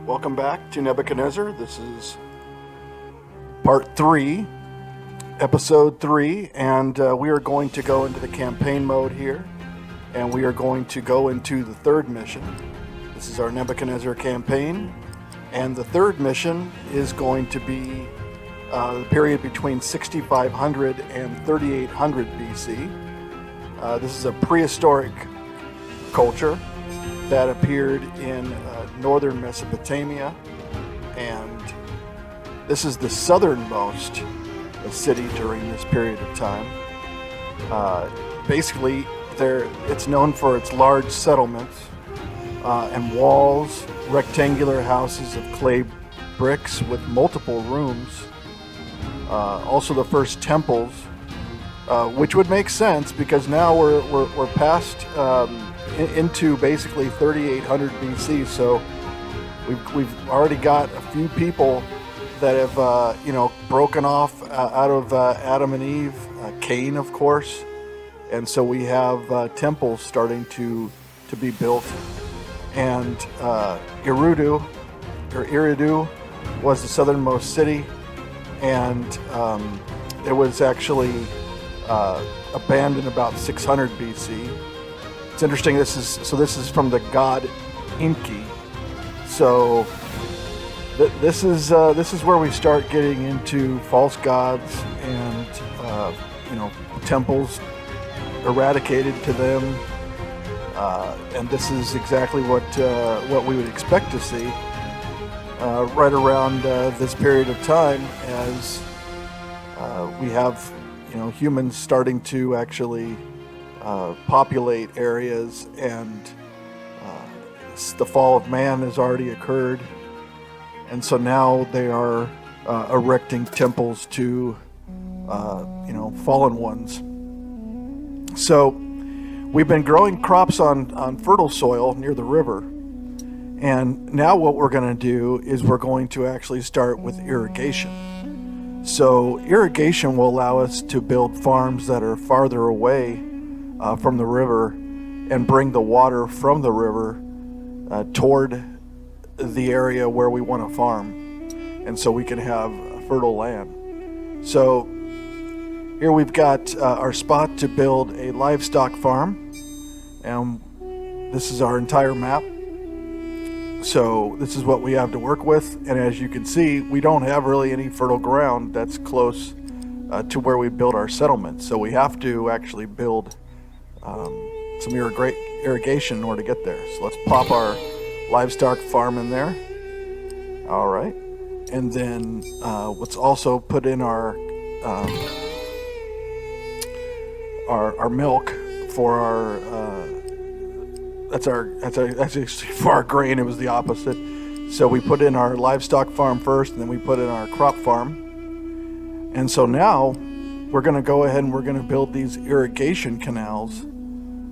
Welcome back to Nebuchadnezzar. This is part 3, episode 3, and we are going to go into the campaign mode here, and we are going to go into the third mission. This is our Nebuchadnezzar campaign, and the third mission is going to be the period between 6500 and 3800 BC. This is a prehistoric culture that appeared in northern Mesopotamia, and this is the southernmost city during this period of time. Basically, it's known for its large settlements and walls, rectangular houses of clay bricks with multiple rooms. Also the first temples, which would make sense because now we're past into basically 3800 BC, so we've already got a few people that have broken off out of Adam and Eve, Cain of course, and so we have temples starting to be built. And Eridu was the southernmost city, and it was actually abandoned about 600 BC. It's interesting. This is from the god Enki. So this is where we start getting into false gods and temples eradicated to them, and this is exactly what we would expect to see right around this period of time, as we have humans starting to actually populate areas, and the fall of man has already occurred, and so now they are erecting temples to fallen ones. So we've been growing crops on fertile soil near the river, and now what we're going to do is we're going to actually start with irrigation. So irrigation will allow us to build farms that are farther away from the river and bring the water from the river toward the area where we want to farm, and so we can have fertile land. So here we've got our spot to build a livestock farm, and this is our entire map. So this is what we have to work with, and as you can see, we don't have really any fertile ground that's close to where we build our settlement, so we have to actually build some irrigation in order to get there. So let's pop our livestock farm in there. All right, and then let's also put in our milk for our that's actually for our grain. It was the opposite. So we put in our livestock farm first, and then we put in our crop farm. And so now we're going to go ahead and we're going to build these irrigation canals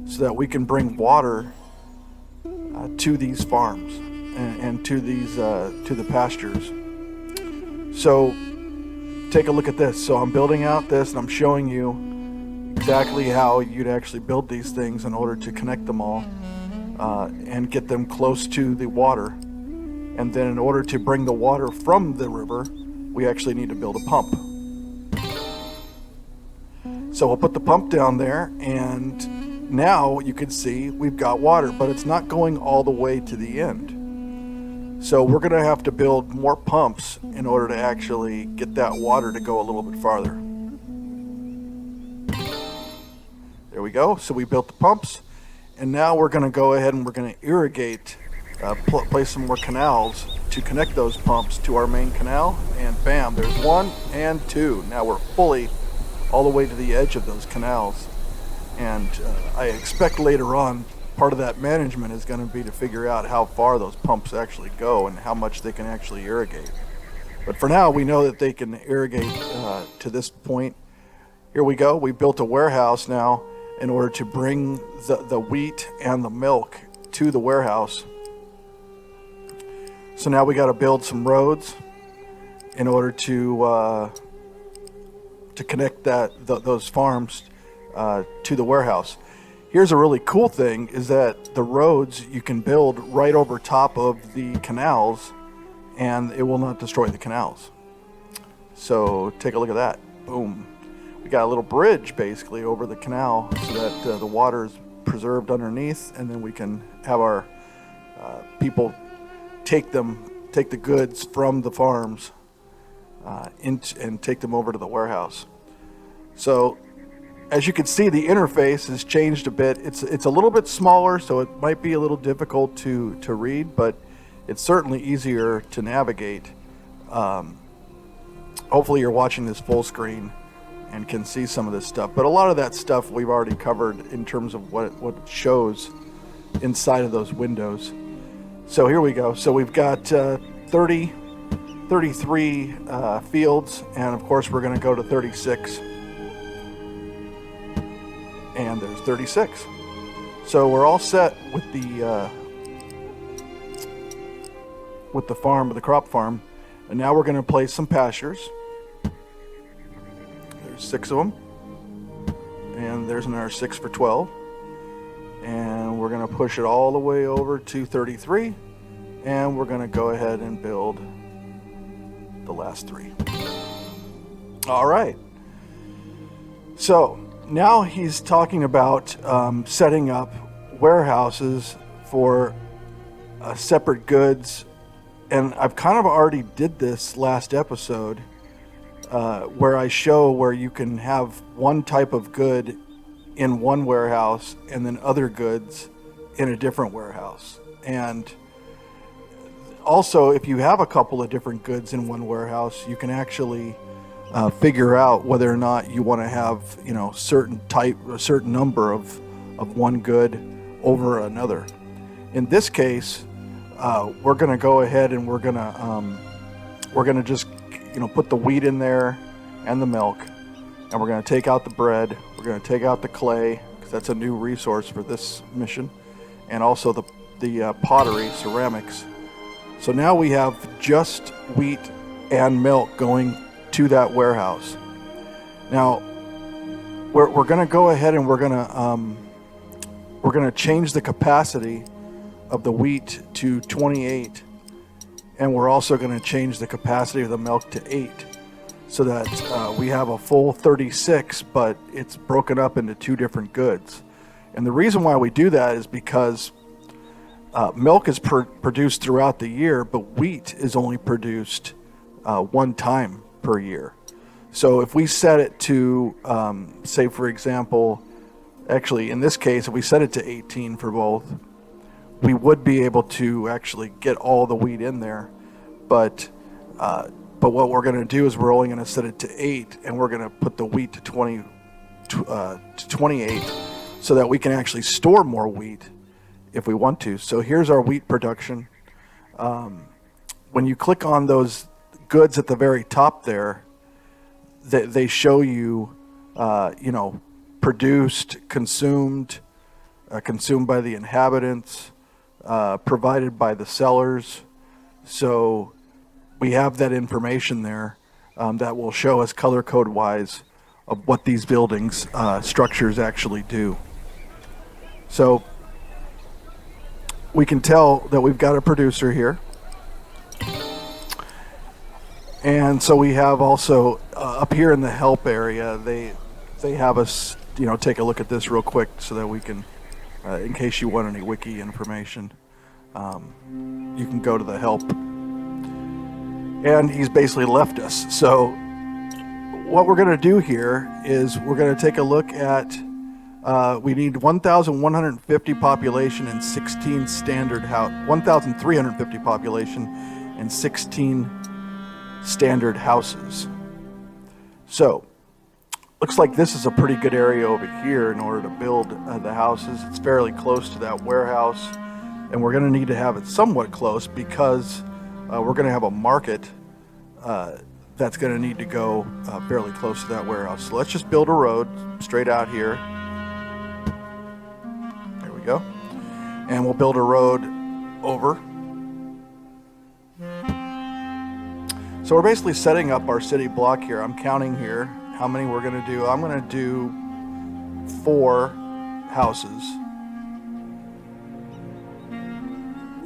so that we can bring water to these farms and to these to the pastures. So take a look at this. So I'm building out this, and I'm showing you exactly how you'd actually build these things in order to connect them all and get them close to the water. And then in order to bring the water from the river, we actually need to build a pump. So we'll put the pump down there, and now you can see we've got water, but it's not going all the way to the end. So we're going to have to build more pumps in order to actually get that water to go a little bit farther. There we go. So we built the pumps, and now we're going to go ahead and we're going to irrigate, place some more canals to connect those pumps to our main canal, and bam, there's 1 and 2. Now we're fully all the way to the edge of those canals, and I expect later on part of that management is going to be to figure out how far those pumps actually go and how much they can actually irrigate. But for now, we know that they can irrigate to this point. Here we go. We built a warehouse now in order to bring the wheat and the milk to the warehouse. So now we got to build some roads in order to connect those farms to the warehouse. Here's a really cool thing, is that the roads you can build right over top of the canals, and it will not destroy the canals. So take a look at that. Boom. We got a little bridge basically over the canal so that the water is preserved underneath, and then we can have our people take the goods from the farms and take them over to the warehouse. So as you can see, the interface has changed a bit. It's a little bit smaller, so it might be a little difficult to read, but it's certainly easier to navigate. Hopefully you're watching this full screen and can see some of this stuff. But a lot of that stuff we've already covered in terms of what it shows inside of those windows. So here we go. So we've got 33 fields, and of course we're going to go to 36. And there's 36. So we're all set with the farm, the crop farm. And now we're going to place some pastures. There's 6 of them. And there's another 6 for 12. And we're going to push it all the way over to 33. And we're going to go ahead and build the last 3. All right. So now he's talking about setting up warehouses for separate goods. And I've kind of already did this last episode where I show where you can have one type of good in one warehouse and then other goods in a different warehouse. And also, if you have a couple of different goods in one warehouse, you can actually figure out whether or not you want to have, a certain number of one good over another. In this case, we're going to go ahead and we're going to just put the wheat in there and the milk, and we're going to take out the bread. We're going to take out the clay because that's a new resource for this mission, and also the pottery, ceramics. So now we have just wheat and milk going to that warehouse. Now we're going to go ahead and we're going to change the capacity of the wheat to 28, and we're also going to change the capacity of the milk to 8, so that we have a full 36, but it's broken up into 2 different goods. And the reason why we do that is because milk is produced throughout the year, but wheat is only produced one time per year. So if we set it to, say for example, actually in this case, if we set it to 18 for both, we would be able to actually get all the wheat in there. But what we're going to do is we're only going to set it to 8, and we're going to put the wheat to 28, so that we can actually store more wheat if we want to. So here's our wheat production. When you click on those goods at the very top there, they show you, produced, consumed by the inhabitants, provided by the sellers. So we have that information there that will show us color code wise of what these buildings structures actually do. So we can tell that we've got a producer here. And so we have also up here in the help area, they have us, take a look at this real quick so that we can, in case you want any wiki information, you can go to the help. And he's basically left us. So what we're going to do here is we're going to take a look at, we need 1,150 population and 16 standard house, 1,350 population and 16 standard houses. So looks like this is a pretty good area over here in order to build the houses. It's fairly close to that warehouse, and we're going to need to have it somewhat close because we're going to have a market that's going to need to go fairly close to that warehouse. So let's just build a road straight out here. There we go. And we'll build a road over. So we're basically setting up our city block here. I'm counting here how many we're going to do. I'm going to do 4 houses.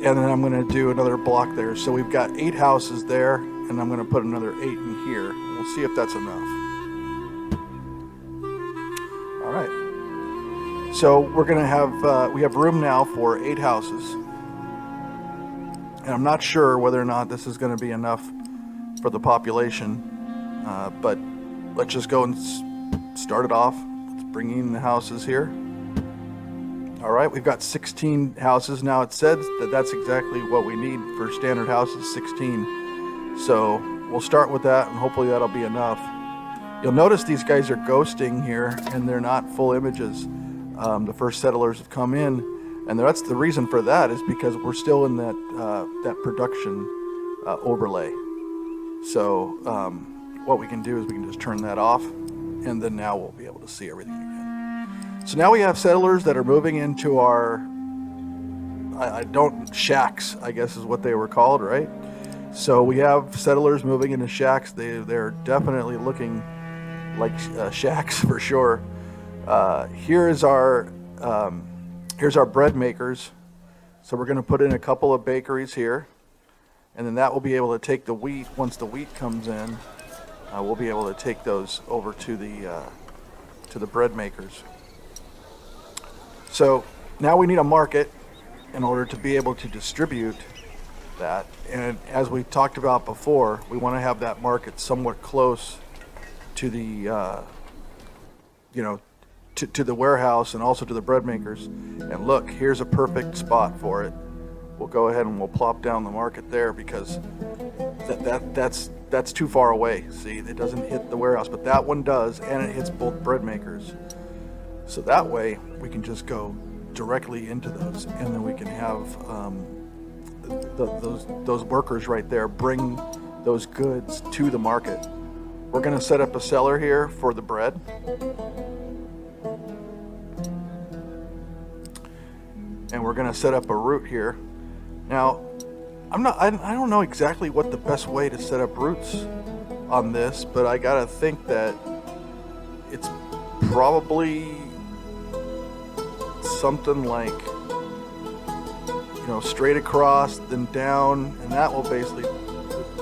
and then I'm going to do another block there. So we've got 8 houses there, and I'm going to put another 8 in here. We'll see if that's enough. All right. So we're going to have, we have room now for 8 houses. And I'm not sure whether or not this is going to be enough for the population, but let's just go and start it off. Let's bring in the houses here. All right, we've got 16 houses now. It says that that's exactly what we need for standard houses, 16. So we'll start with that, and hopefully that'll be enough. You'll notice these guys are ghosting here, and they're not full images. The first settlers have come in, and that's the reason for that is because we're still in that production overlay. So what we can do is we can just turn that off, and then now we'll be able to see everything again. So now we have settlers that are moving into our, shacks, I guess is what they were called, right? So we have settlers moving into shacks. They're definitely looking like shacks for sure. Here's our bread makers. So we're going to put in a couple of bakeries here, and then that will be able to take the wheat. Once the wheat comes in, we'll be able to take those over to the bread makers. So now we need a market in order to be able to distribute that. And as we talked about before, we want to have that market somewhat close to the, to the warehouse and also to the bread makers. And look, here's a perfect spot for it. We'll go ahead and we'll plop down the market there because that's too far away. See, it doesn't hit the warehouse, but that one does, and it hits both bread makers. So that way we can just go directly into those, and then we can have those workers right there bring those goods to the market. We're going to set up a cellar here for the bread. And we're going to set up a route here. Now, I don't know exactly what the best way to set up routes on this, but I got to think that it's probably something like, straight across, then down, and that will basically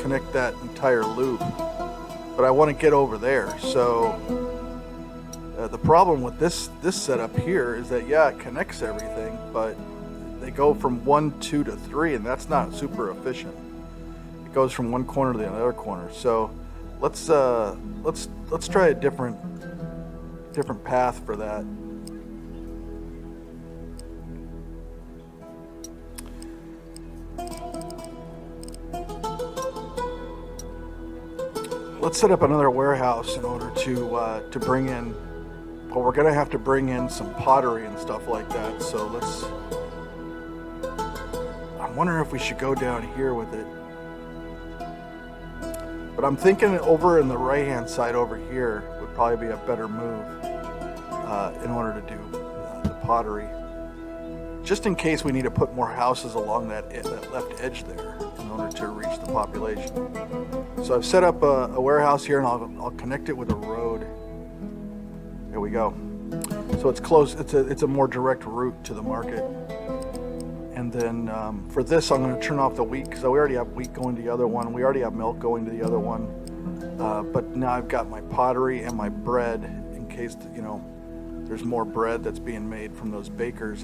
connect that entire loop. But I want to get over there. So the problem with this setup here is that, yeah, it connects everything, but they go from 1, 2 to 3, and that's not super efficient. It goes from one corner to the other corner. So let's try a different path for that. Let's set up another warehouse in order to bring in. Well, we're gonna have to bring in some pottery and stuff like that. So I'm wondering if we should go down here with it. But I'm thinking over in the right-hand side over here would probably be a better move in order to do the pottery. Just in case we need to put more houses along that left edge there in order to reach the population. So I've set up a warehouse here, and I'll connect it with a road. There we go. So it's close. It's a more direct route to the market. And then for this, I'm going to turn off the wheat because we already have wheat going to the other one. We already have milk going to the other one. But now I've got my pottery and my bread in case there's more bread that's being made from those bakers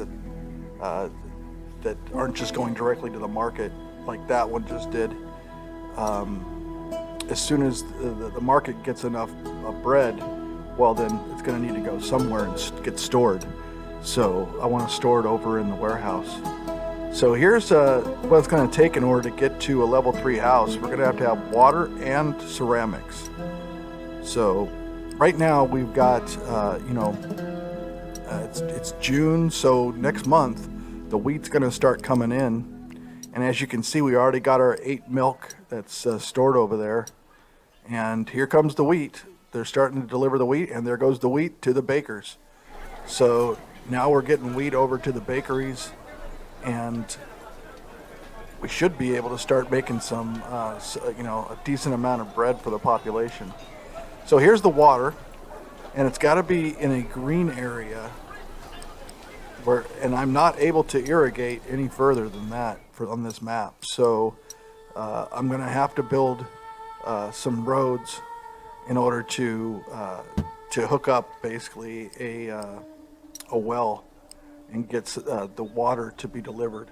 that aren't just going directly to the market like that one just did. As soon as the market gets enough bread, well, then it's going to need to go somewhere and get stored. So I want to store it over in the warehouse. So here's what it's going to take in order to get to a level 3 house. We're going to have water and ceramics. So right now we've got, it's June, so next month the wheat's going to start coming in. And as you can see, we already got our 8 milk that's stored over there. And here comes the wheat. They're starting to deliver the wheat, and there goes the wheat to the bakers. So now we're getting wheat over to the bakeries, and we should be able to start making some, a decent amount of bread for the population. So here's the water, and it's got to be in a green area and I'm not able to irrigate any further than that on this map. So I'm going to have to build some roads in order to hook up basically a well and get the water to be delivered.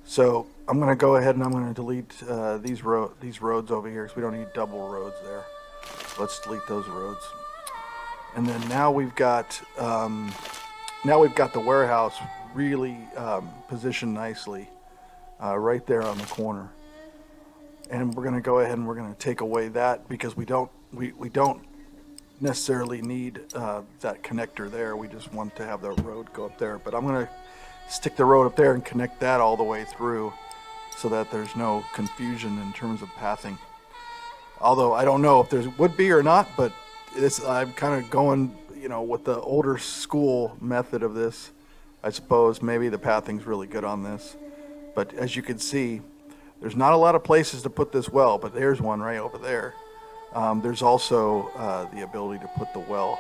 So I'm going to go ahead and I'm going to delete these roads over here because we don't need double roads there. So let's delete those roads. And then now we've got the warehouse really positioned nicely right there on the corner. And we're going to go ahead and we're going to take away that because we don't necessarily need that connector there. We just want to have the road go up there. But I'm going to stick the road up there and connect that all the way through so that there's no confusion in terms of pathing. Although I don't know if there would be or not, but I'm kind of going, with the older school method of this. I suppose maybe the pathing's really good on this. But as you can see, there's not a lot of places to put this well, but there's one right over there. There's also the ability to put the well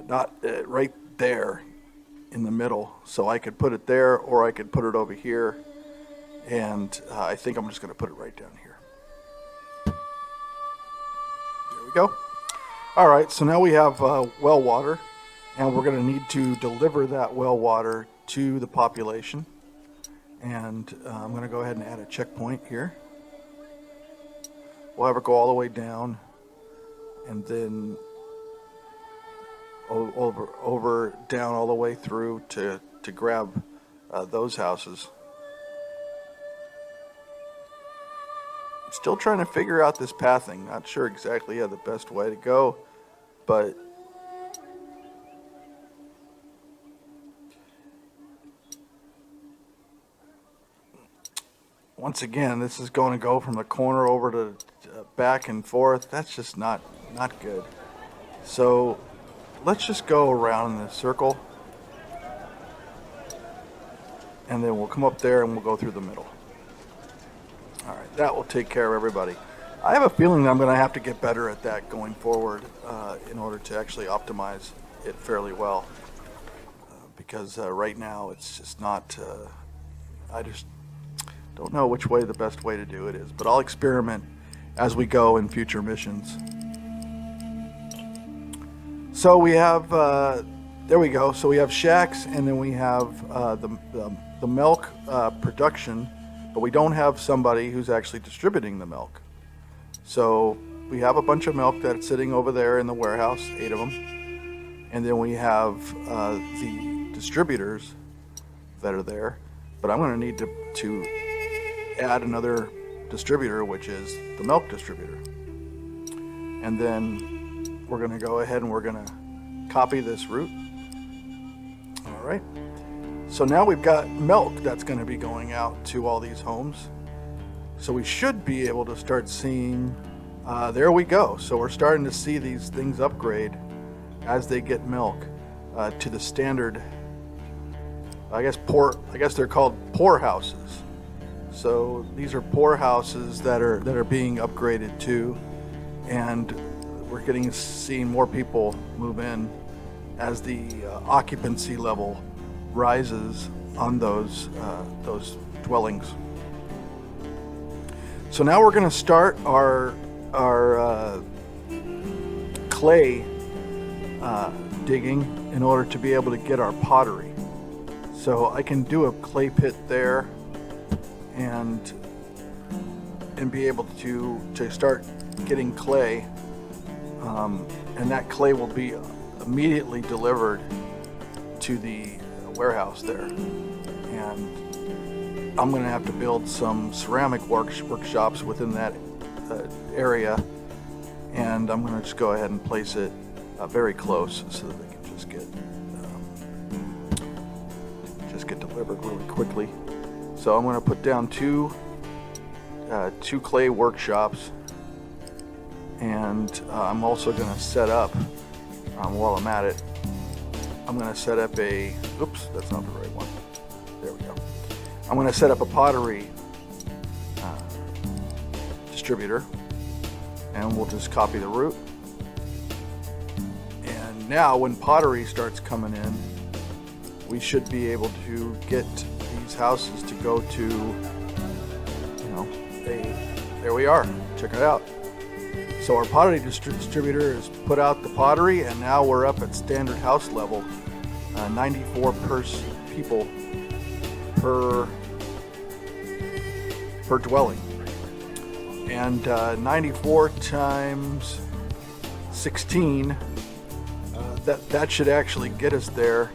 not right there in the middle. So I could put it there or I could put it over here. And I think I'm just going to put it right down here. There we go. All right, so now we have well water, and we're going to need to deliver that well water to the population. And I'm going to go ahead and add a checkpoint here. We'll have it go all the way down, and then over down all the way through to grab those houses. Still trying to figure out this pathing. Not sure exactly the best way to go, but once again, this is going to go from the corner over to back and forth. That's just not good. So let's just go around in this circle, and then we'll come up there and we'll go through the middle. All right, that will take care of everybody. I have a feeling that I'm going to have to get better at that going forward in order to actually optimize it fairly well. Because right now it's just not, I just don't know which way the best way to do it is. But I'll experiment as we go in future missions. So we have, there we go. So we have shacks, and then we have the milk production. But we don't have somebody who's actually distributing the milk. So we have a bunch of milk that's sitting over there in the warehouse, 8 of them. And then we have the distributors that are there. But I'm going to need to add another distributor, which is the milk distributor. And then we're going to go ahead and we're going to copy this route. All right. So now we've got milk that's going to be going out to all these homes. So we should be able to start seeing, there we go. So we're starting to see these things upgrade as they get milk to the standard, I guess they're called pour houses. So these are pour houses that are being upgraded too. And we're seeing more people move in as the occupancy level rises on those dwellings. So now we're going to start our clay digging in order to be able to get our pottery. So I can do a clay pit there and be able to start getting clay, and that clay will be immediately delivered to the warehouse there. And I'm going to have to build some ceramic workshops within that area, and I'm going to just go ahead and place it very close so that they can just get delivered really quickly. So I'm going to put down two clay workshops, and I'm also going to set up while I'm at it. I'm going to set up oops, that's not the right one. There we go. I'm going to set up a pottery distributor, and we'll just copy the route. And now when pottery starts coming in, we should be able to get these houses to go to, there we are, check it out. So our pottery distributor has put out the pottery, and now we're up at standard house level, 94 people per dwelling. And 94 times 16, that should actually get us there.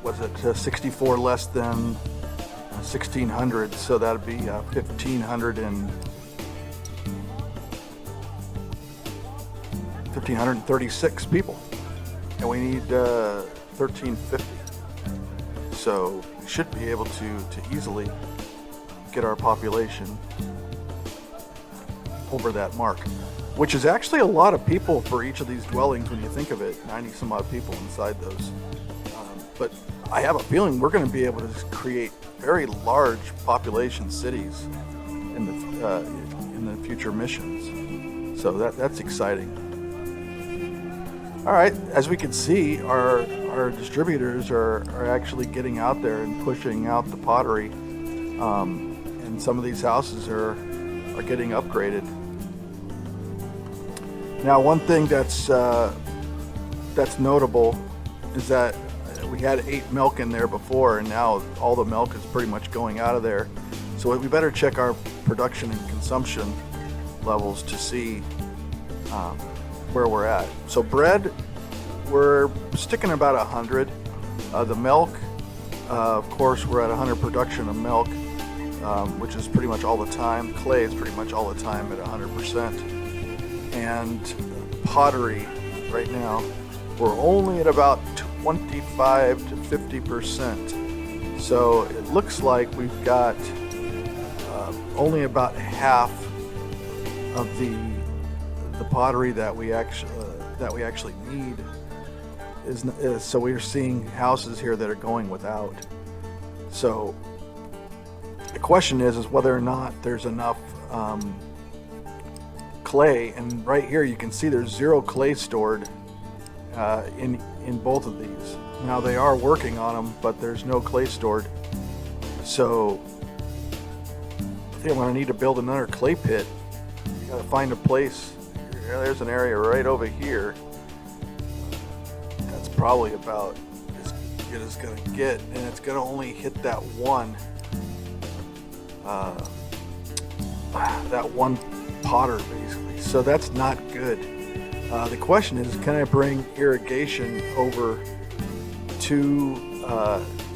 Was it 64 less than 1600? So that'd be 1,536 people, and we need 1,350. So we should be able to easily get our population over that mark, which is actually a lot of people for each of these dwellings when you think of it. 90 some odd people inside those. But I have a feeling we're going to be able to create very large population cities in the future missions. So that's exciting. All right, as we can see, our distributors are actually getting out there and pushing out the pottery, and some of these houses are getting upgraded. Now, one thing that's notable is that we had 8 milk in there before, and now all the milk is pretty much going out of there. So we better check our production and consumption levels to see where we're at. So bread, we're sticking about 100. The milk, of course, we're at 100 production of milk, which is pretty much all the time. Clay is pretty much all the time at 100%. And pottery, right now, we're only at about 25 to 50%. So it looks like we've got only about half of the pottery that we actually need is so we're seeing houses here that are going without. So the question is whether or not there's enough clay, and right here you can see there's 0 clay stored in both of these. Now they are working on them, but there's no clay stored. So I think I'm going to need to build another clay pit. You got to find a place. There's an area right over here. That's probably about as good as it's going to get, and it's going to only hit that one potter basically. So that's not good. The question is, can I bring irrigation over to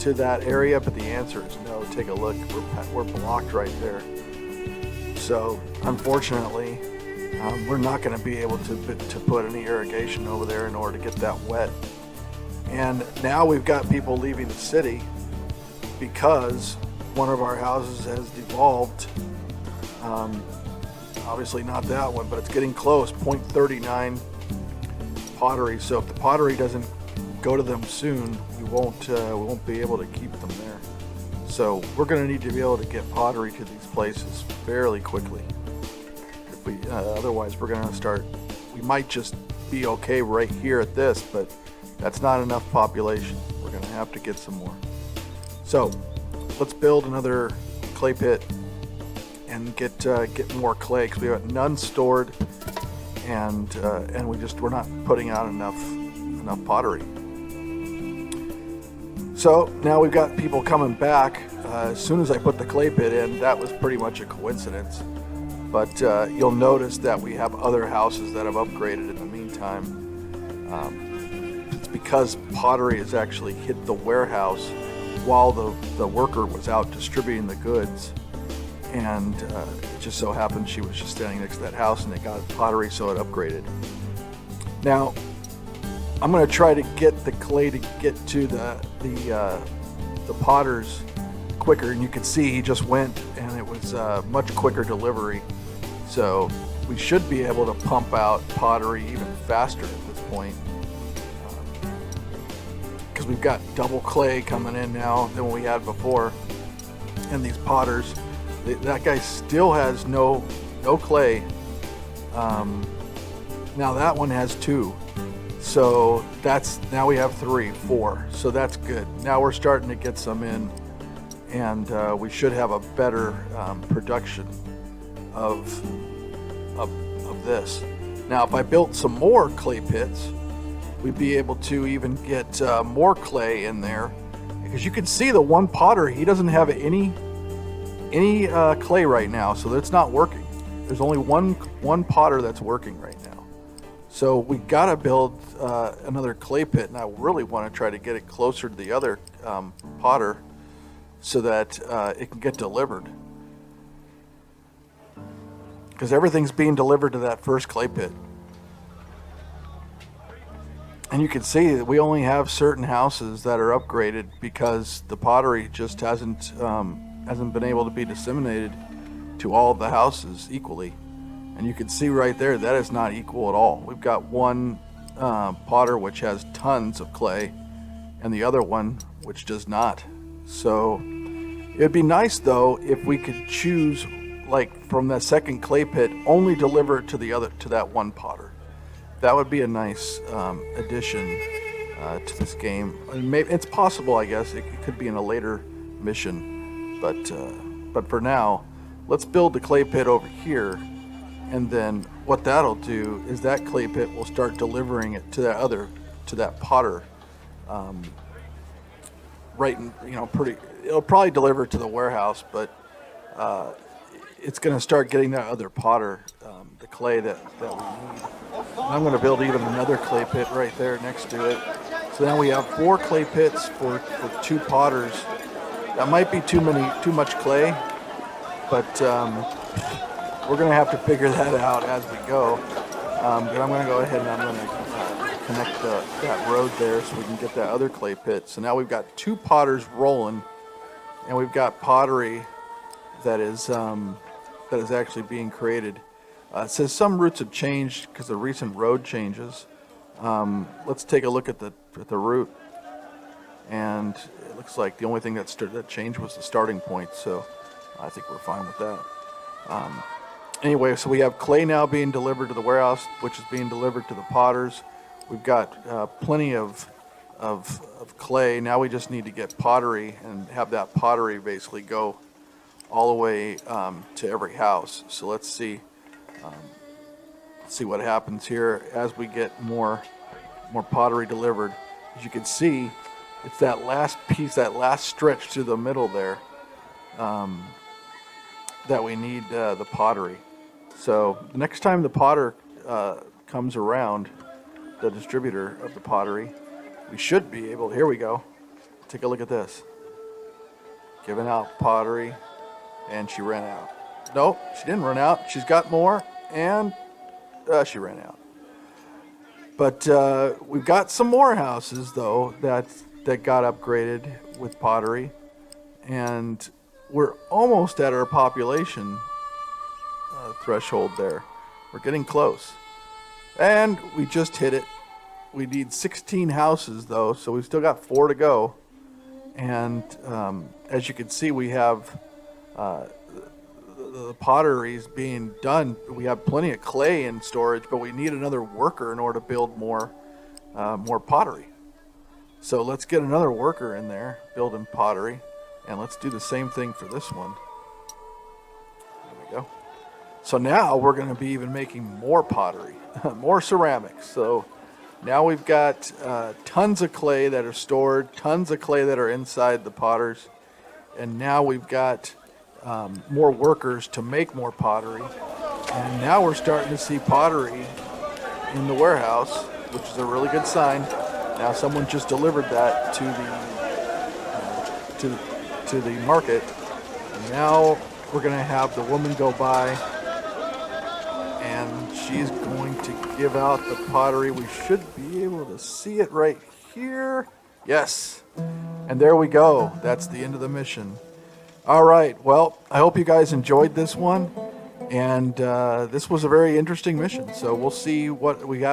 that area? But the answer is no. Take a look. We're blocked right there. So unfortunately, we're not going to be able to put any irrigation over there in order to get that wet. And now we've got people leaving the city because one of our houses has devolved. Obviously not that one, but it's getting close, 0.39 pottery. So if the pottery doesn't go to them soon, we won't be able to keep them there. So we're going to need to be able to get pottery to these places fairly quickly. If we, otherwise we're going to start, we might just be okay right here at this, but that's not enough population. We're going to have to get some more. So let's build another clay pit and get more clay, because we have none stored, and we're not putting out enough pottery. So now we've got people coming back. As soon as I put the clay pit in, that was pretty much a coincidence. But you'll notice that we have other houses that have upgraded in the meantime. It's because pottery has actually hit the warehouse while the worker was out distributing the goods. And it just so happened she was just standing next to that house, and it got pottery, so it upgraded. Now, I'm going to try to get the clay to get to the potters quicker, and you can see he just went, and it was much quicker delivery. So we should be able to pump out pottery even faster at this point, because we've got double clay coming in now than we had before. And these potters, that guy still has no clay Now that one has 2. So now we have 3, 4. So that's good. Now we're starting to get some in, and we should have a better production of this. Now, if I built some more clay pits, we'd be able to even get more clay in there, because you can see the one potter, he doesn't have any clay right now, so that's not working. There's only one potter that's working right now. So we gotta build another clay pit, and I really want to try to get it closer to the other potter so that it can get delivered. Because everything's being delivered to that first clay pit. And you can see that we only have certain houses that are upgraded because the pottery just hasn't been able to be disseminated to all of the houses equally. And you can see right there that is not equal at all. We've got one potter which has tons of clay, and the other one which does not. So it'd be nice though if we could choose, like from that second clay pit, only deliver it to that one potter. That would be a nice addition to this game. And maybe it's possible, I guess it could be in a later mission, but for now, let's build the clay pit over here. And then what that'll do is that clay pit will start delivering it to that potter. It'll probably deliver it to the warehouse, but it's going to start getting that other potter the clay that we need. And I'm going to build even another clay pit right there next to it. So now we have 4 clay pits for 2 potters. That might be too much clay, but we're going to have to figure that out as we go. But I'm going to go ahead and I'm going to connect that road there so we can get that other clay pit. So now we've got 2 potters rolling, and we've got pottery that is actually being created. It says some routes have changed because of recent road changes. Let's take a look at the route, and it looks like the only thing that changed was the starting point. So I think we're fine with that. Anyway, so we have clay now being delivered to the warehouse, which is being delivered to the potters. We've got plenty of clay. Now we just need to get pottery and have that pottery basically go all the way to every house. So let's see what happens here as we get more pottery delivered. As you can see, it's that last piece, that last stretch through the middle there, that we need the pottery. So the next time the potter comes around, the distributor of the pottery, we should be able, here we go, take a look at this. Giving out pottery, and she ran out. Nope, she didn't run out. She's got more, and she ran out. But we've got some more houses though that got upgraded with pottery, and we're almost at our population threshold there. We're getting close, and we just hit it. We need 16 houses though, so we've still got 4 to go. And as you can see, we have the potteries being done. We have plenty of clay in storage, but we need another worker in order to build more pottery. So let's get another worker in there building pottery, and let's do the same thing for this one. There we go. So now we're going to be even making more pottery, more ceramics. So now we've got tons of clay that are stored, tons of clay that are inside the potters, and now we've got more workers to make more pottery. And now we're starting to see pottery in the warehouse, which is a really good sign. Now someone just delivered that to the market, and now we're going to have the woman go by, and she's going to give out the pottery. We should be able to see it right here. Yes, and there we go. That's the end of the mission. All right, well, I hope you guys enjoyed this one, and this was a very interesting mission. So we'll see what we have